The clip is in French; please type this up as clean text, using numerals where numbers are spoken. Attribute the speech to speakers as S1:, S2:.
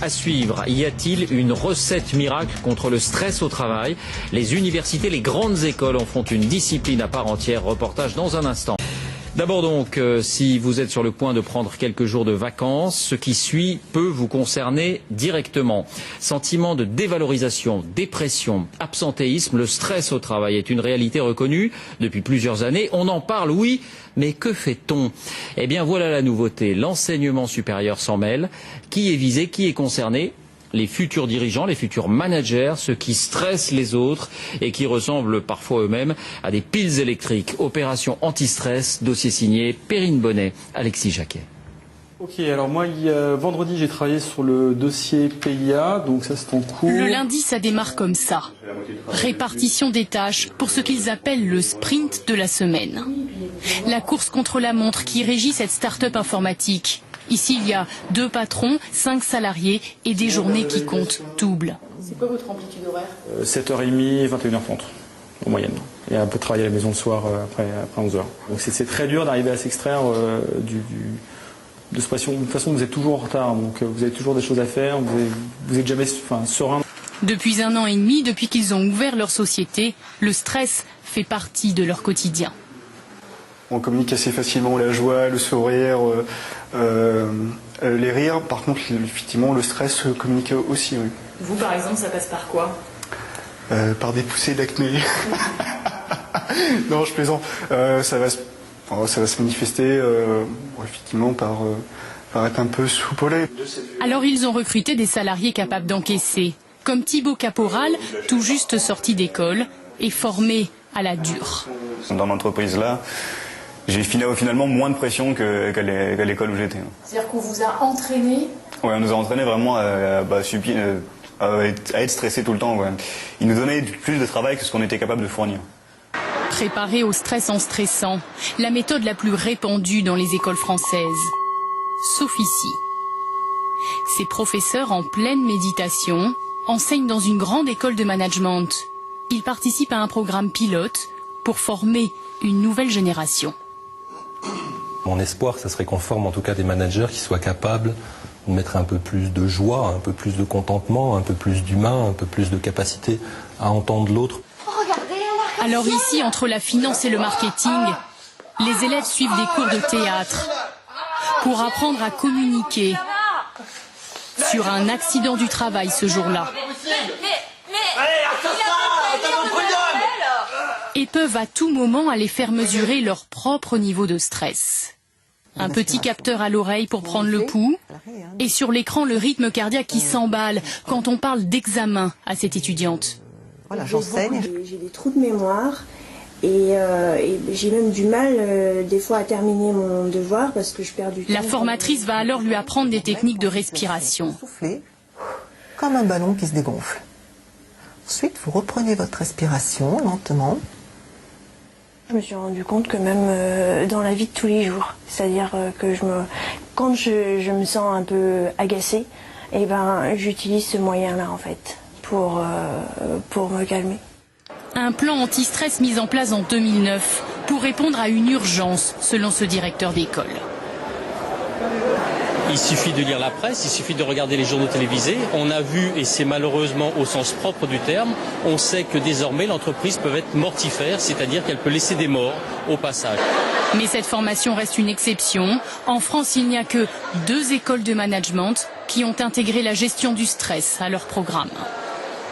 S1: À suivre, y a-t-il une recette miracle contre le stress au travail? Les universités, les grandes écoles en font une discipline à part entière. Reportage dans un instant. D'abord donc, si vous êtes sur le point de prendre quelques jours de vacances, ce qui suit peut vous concerner directement. Sentiment de dévalorisation, dépression, absentéisme, le stress au travail est une réalité reconnue depuis plusieurs années. On en parle, oui, mais que fait-on? Eh bien voilà la nouveauté, l'enseignement supérieur s'en mêle. Qui est visé, qui est concerné? Les futurs dirigeants, les futurs managers, ceux qui stressent les autres et qui ressemblent parfois eux-mêmes à des piles électriques. Opération anti-stress, dossier signé Perrine Bonnet, Alexis Jacquet.
S2: Ok, alors moi, vendredi, j'ai travaillé sur le dossier PIA, donc ça c'est en cours.
S3: Le lundi, ça démarre comme ça. Répartition des tâches pour ce qu'ils appellent le sprint de la semaine. La course contre la montre qui régit cette start-up informatique. Ici, il y a 2 patrons, 5 salariés et des journées qui comptent double.
S4: C'est quoi votre amplitude horaire?
S2: 7h30, 21h30 en moyenne. Et un peu de travail à la maison le soir après 11h. Donc c'est très dur d'arriver à s'extraire de ce pression. De toute façon, vous êtes toujours en retard, donc vous avez toujours des choses à faire, vous êtes jamais serein.
S3: Depuis 1 an et demi, depuis qu'ils ont ouvert leur société, le stress fait partie de leur quotidien.
S5: On communique assez facilement la joie, le sourire, les rires. Par contre, effectivement, le stress communique aussi. Oui.
S4: Vous, par exemple, ça passe par quoi?
S5: Par des poussées d'acné. Non, je plaisante. Ça va se manifester effectivement par être un peu soupolé.
S3: Alors ils ont recruté des salariés capables d'encaisser, comme Thibaut Caporal, tout juste sorti d'école et formé à la dure.
S6: Dans l'entreprise-là, j'ai finalement moins de pression qu'à l'école où j'étais.
S4: C'est-à-dire qu'on vous a entraîné?
S6: Oui, on nous a entraîné vraiment à être stressé tout le temps. Ouais. Ils nous donnaient plus de travail que ce qu'on était capable de fournir.
S3: Préparé au stress en stressant, la méthode la plus répandue dans les écoles françaises. Sauf ici. Ces professeurs en pleine méditation enseignent dans une grande école de management. Ils participent à un programme pilote pour former une nouvelle génération.
S7: Mon espoir, ce serait qu'on forme en tout cas des managers qui soient capables de mettre un peu plus de joie, un peu plus de contentement, un peu plus d'humain, un peu plus de capacité à entendre l'autre.
S3: Alors ici, entre la finance et le marketing, les élèves suivent des cours de théâtre pour apprendre à communiquer sur un accident du travail ce jour-là. Et peuvent à tout moment aller faire mesurer leur propre niveau de stress. Un petit capteur à l'oreille pour prendre le pouls et sur l'écran le rythme cardiaque qui s'emballe quand on parle d'examen à cette étudiante.
S8: Voilà, j'enseigne.
S9: J'ai des trous de mémoire et j'ai même du mal des fois à terminer mon devoir parce que je perds du temps.
S3: La formatrice va alors lui apprendre des techniques de respiration.
S8: Soufflez comme un ballon qui se dégonfle. Ensuite, vous reprenez votre respiration lentement.
S9: Je me suis rendu compte que même dans la vie de tous les jours, c'est-à-dire que quand je me sens un peu agacée, eh ben, j'utilise ce moyen-là en fait pour me calmer.
S3: Un plan anti-stress mis en place en 2009 pour répondre à une urgence, selon ce directeur d'école.
S10: Il suffit de lire la presse, il suffit de regarder les journaux télévisés. On a vu, et c'est malheureusement au sens propre du terme, on sait que désormais l'entreprise peut être mortifère, c'est-à-dire qu'elle peut laisser des morts au passage.
S3: Mais cette formation reste une exception. En France, il n'y a que 2 écoles de management qui ont intégré la gestion du stress à leur programme.